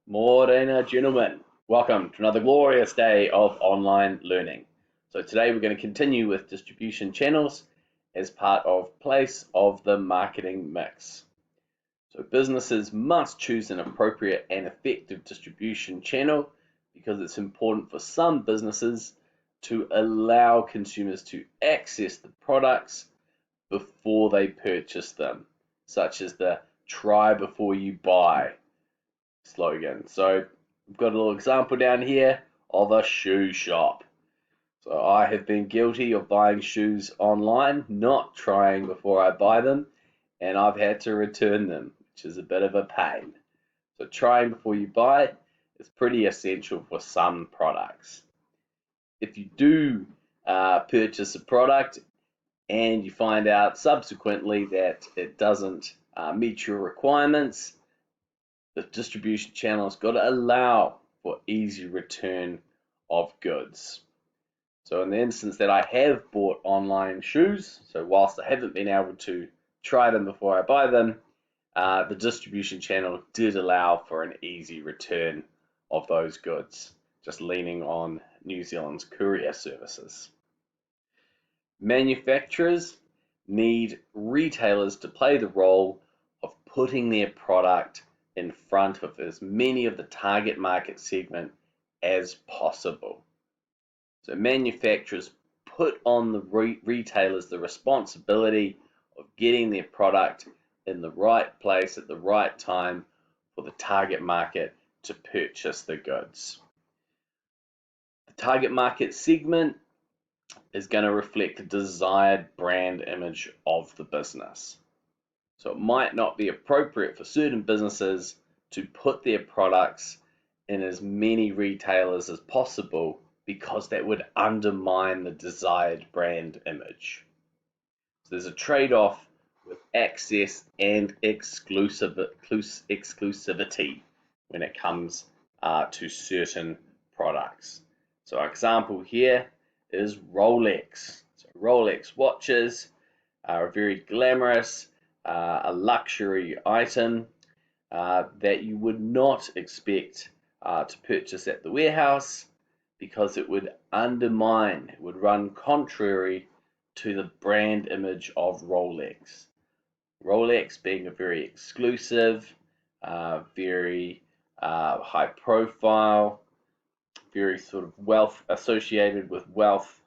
Morena, gentlemen. Welcome to another glorious day of online learning. So today we're going to continue with distribution channels as part of place of the marketing mix. So businesses must choose an appropriate and effective distribution channel because it's important for some businesses to allow consumers to access the products before they purchase them, such as the try before you buy slogan. So we've got a little example down here of a shoe shop. So I have been guilty of buying shoes online, not trying before I buy them, and I've had to return them, which is a bit of a pain. So trying before you buy is pretty essential for some products. If you do purchase a product and you find out subsequently that it doesn't meet your requirements, the distribution channel has got to allow for easy return of goods. So in the instance that I have bought online shoes, so whilst I haven't been able to try them before I buy them, the distribution channel did allow for an easy return of those goods, just leaning on New Zealand's courier services. Manufacturers need retailers to play the role of putting their product in front of as many of the target market segment as possible. So manufacturers put on the retailers the responsibility of getting their product in the right place at the right time for the target market to purchase the goods. The target market segment is going to reflect the desired brand image of the business. So it might not be appropriate for certain businesses to put their products in as many retailers as possible because that would undermine the desired brand image. So there's a trade-off with access and exclusivity when it comes to certain products. So our example here is Rolex. So Rolex watches are very glamorous, a luxury item that you would not expect to purchase at the warehouse because it would undermine, it would run contrary to the brand image of Rolex. Rolex being a very exclusive, very high profile, very sort of wealth associated with wealth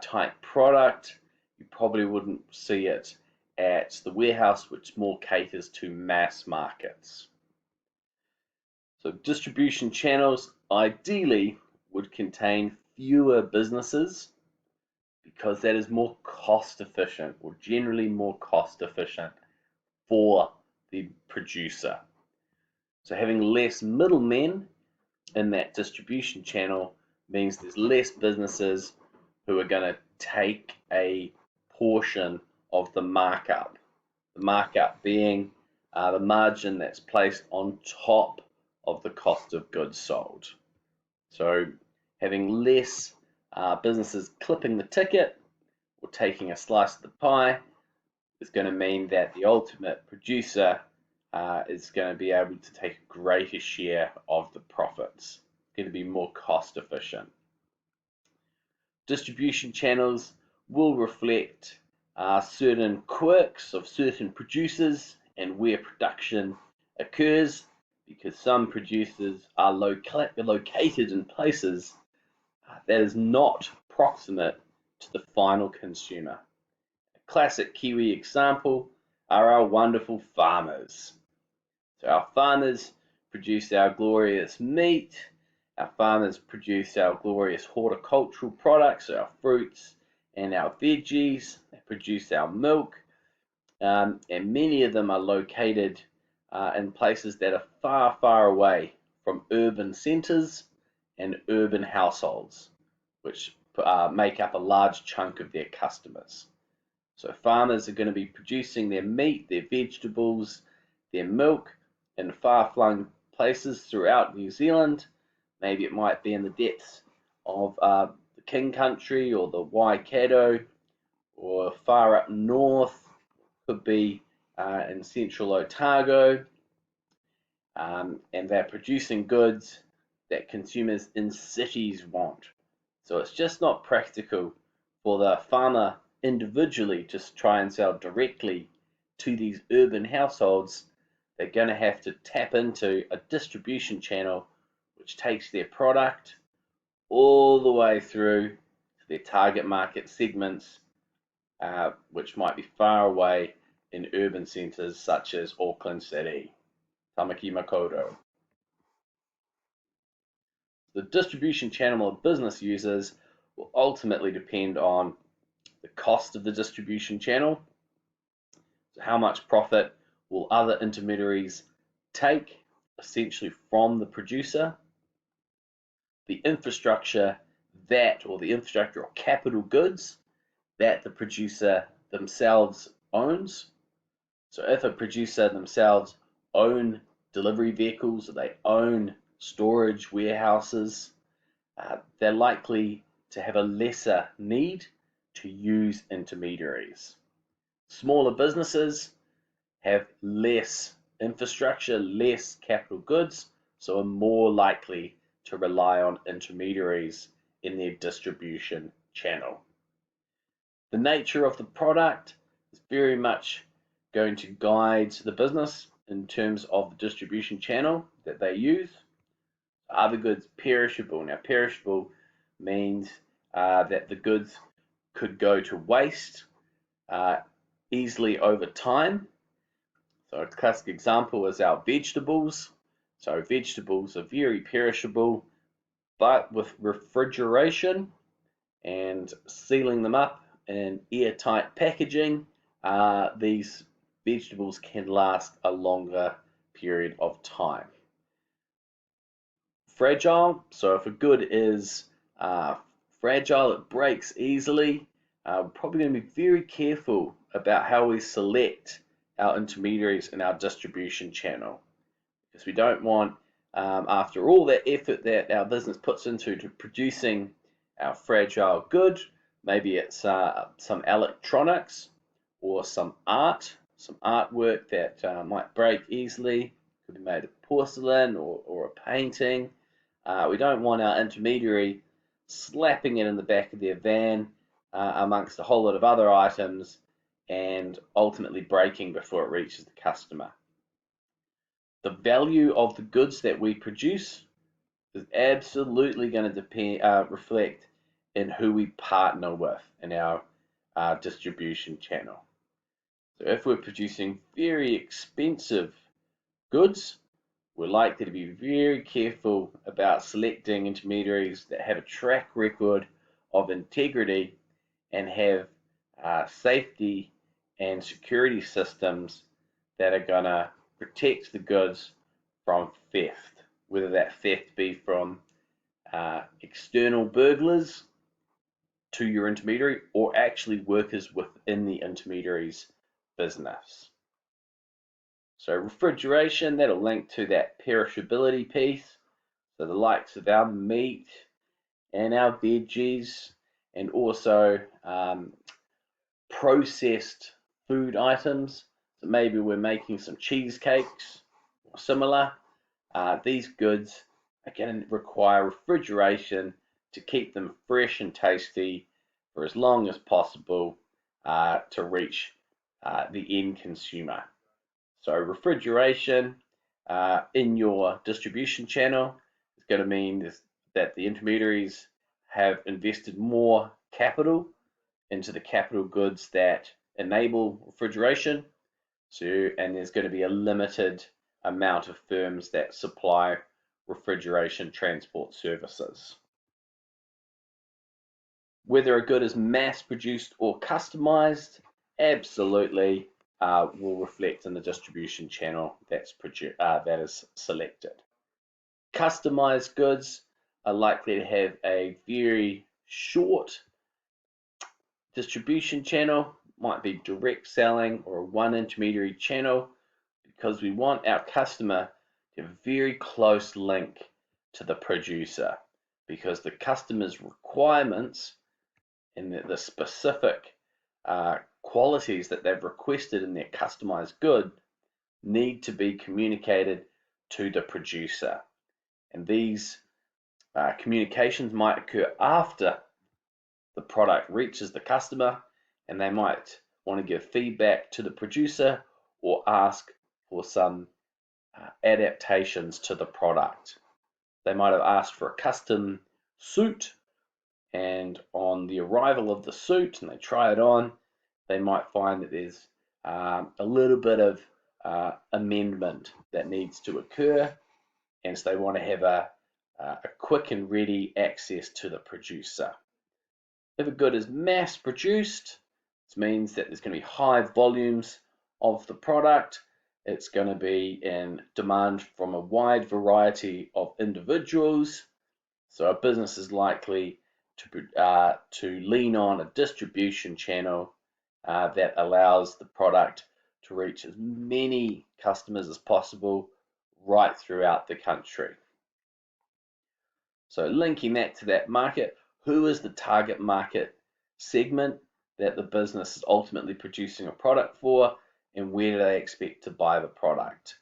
type product. You probably wouldn't see it at the warehouse, which more caters to mass markets. So distribution channels ideally would contain fewer businesses because that is more cost efficient, or generally more cost efficient for the producer. So having less middlemen in that distribution channel means there's less businesses who are going to take a portion of the markup being the margin that's placed on top of the cost of goods sold. So having less businesses clipping the ticket or taking a slice of the pie is going to mean that the ultimate producer is going to be able to take a greater share of the profits. It's going to be more cost efficient. Distribution channels will reflect certain quirks of certain producers and where production occurs, because some producers are located in places that is not proximate to the final consumer. A classic Kiwi example are our wonderful farmers. So our farmers produce our glorious meat, our farmers produce our glorious horticultural products, our fruits and our veggies, they produce our milk, and many of them are located in places that are far, far away from urban centres and urban households, which make up a large chunk of their customers. So farmers are going to be producing their meat, their vegetables, their milk in far-flung places throughout New Zealand. Maybe it might be in the depths of the King Country or the Waikato, or far up north, could be in central Otago. and they're producing goods that consumers in cities want. So it's just not practical for the farmer individually to try and sell directly to these urban households. They're going to have to tap into a distribution channel which takes their product all the way through to their target market segments, which might be far away in urban centres such as Auckland City. Tamaki Makaurau. The distribution channel a business uses will ultimately depend on the cost of the distribution channel. So how much profit will other intermediaries take essentially from the producer? The infrastructure or capital goods that the producer themselves owns. So if a producer themselves own delivery vehicles, or they own storage warehouses, they're likely to have a lesser need to use intermediaries. Smaller businesses have less infrastructure, less capital goods, so are more likely to rely on intermediaries in their distribution channel. The nature of the product is very much going to guide the business in terms of the distribution channel that they use. Are the goods perishable? Now, perishable means that the goods could go to waste easily over time. So a classic example is our vegetables. So vegetables are very perishable, but with refrigeration and sealing them up in airtight packaging, these vegetables can last a longer period of time. Fragile, so if a good is fragile, it breaks easily, we're probably going to be very careful about how we select our intermediaries in our distribution channel, because we don't want, after all that effort that our business puts into producing our fragile good, maybe it's some electronics or some artwork that might break easily, could be made of porcelain or a painting. We don't want our intermediary slapping it in the back of their van amongst a whole lot of other items and ultimately breaking before it reaches the customer. The value of the goods that we produce is absolutely going to reflect in who we partner with in our distribution channel. So if we're producing very expensive goods, we're likely to be very careful about selecting intermediaries that have a track record of integrity and have safety and security systems that are going to protect the goods from theft, whether that theft be from external burglars to your intermediary or actually workers within the intermediary's business. So refrigeration, that'll link to that perishability piece. So the likes of our meat and our veggies, and also processed food items. So maybe we're making some cheesecakes or similar. These goods are going to require refrigeration to keep them fresh and tasty for as long as possible to reach the end consumer. So refrigeration in your distribution channel is going to mean that the intermediaries have invested more capital into the capital goods that enable refrigeration. And there's going to be a limited amount of firms that supply refrigeration transport services. Whether a good is mass produced or customized, absolutely will reflect in the distribution channel that is selected. Customized goods are likely to have a very short distribution channel, might be direct selling or a one intermediary channel, because we want our customer to have a very close link to the producer, because the customer's requirements and the specific qualities that they've requested in their customized good need to be communicated to the producer. And these communications might occur after the product reaches the customer, and they might want to give feedback to the producer or ask for some adaptations to the product. They might have asked for a custom suit, and on the arrival of the suit and they try it on, they might find that there's a little bit of amendment that needs to occur, and so they want to have a quick and ready access to the producer. If a good is mass produced, this means that there's going to be high volumes of the product. It's going to be in demand from a wide variety of individuals. So a business is likely to lean on a distribution channel that allows the product to reach as many customers as possible right throughout the country. So linking that to that market, who is the target market segment that the business is ultimately producing a product for, and where do they expect to buy the product?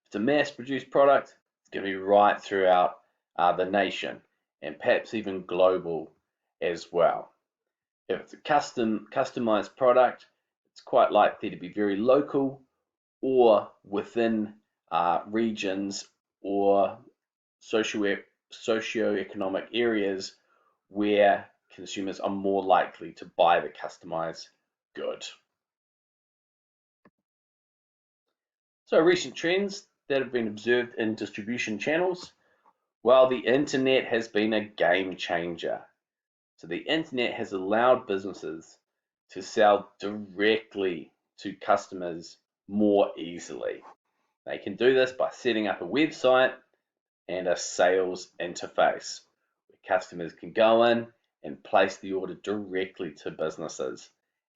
If it's a mass-produced product, it's going to be right throughout the nation, and perhaps even global as well. If it's a customized product, it's quite likely to be very local or within regions or socioeconomic areas where consumers are more likely to buy the customized good. So recent trends that have been observed in distribution channels. Well, the internet has been a game changer. So the internet has allowed businesses to sell directly to customers more easily. They can do this by setting up a website and a sales interface where customers can go in and place the order directly to businesses.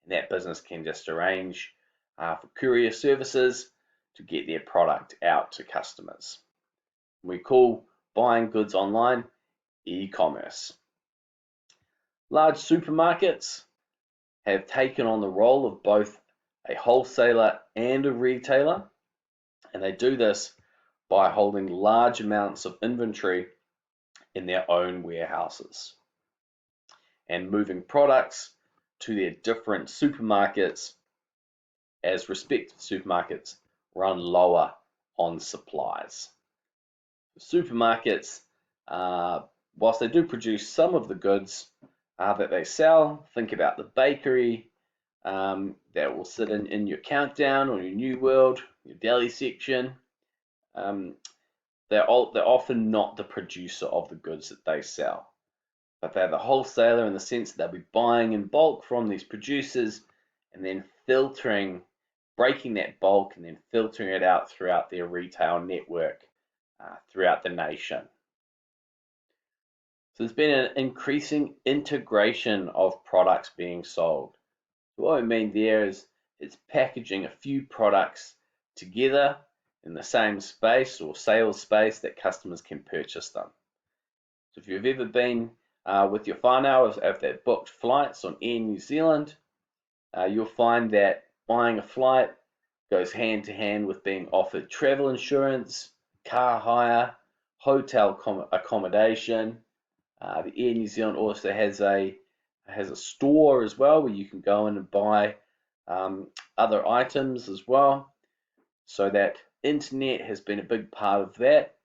And that business can just arrange for courier services to get their product out to customers. We call buying goods online e-commerce. Large supermarkets have taken on the role of both a wholesaler and a retailer, and they do this by holding large amounts of inventory in their own warehouses and moving products to their different supermarkets as respective supermarkets run lower on supplies. Supermarkets, whilst they do produce some of the goods that they sell, think about the bakery that will sit in your Countdown or your New World, your deli section. They're often not the producer of the goods that they sell, but they're the wholesaler in the sense that they'll be buying in bulk from these producers and then breaking that bulk and then filtering it out throughout their retail network throughout the nation. So there's been an increasing integration of products being sold. So what I mean there is it's packaging a few products together in the same space or sales space that customers can purchase them. So if you've ever been with your whānau, if they've booked flights on Air New Zealand, you'll find that buying a flight goes hand to hand with being offered travel insurance, car hire, hotel accommodation. The Air New Zealand also has a store as well where you can go in and buy other items as well. So that internet has been a big part of that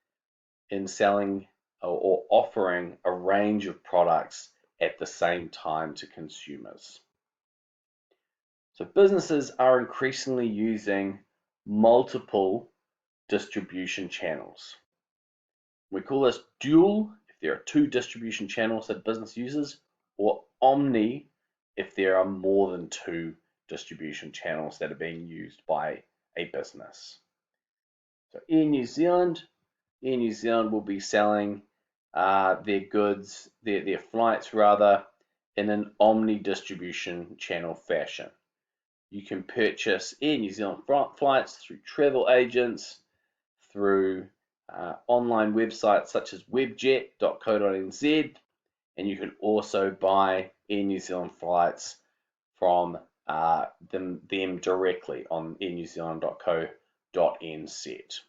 in selling or offering a range of products at the same time to consumers. So businesses are increasingly using multiple distribution channels. We call this dual if there are two distribution channels that business uses, or omni if there are more than two distribution channels that are being used by a business. So Air New Zealand will be selling their goods, their flights rather, in an omni distribution channel fashion. You can purchase Air New Zealand flights through travel agents, through online websites such as webjet.co.nz, and you can also buy Air New Zealand flights from them directly on airnewzealand.co.nz.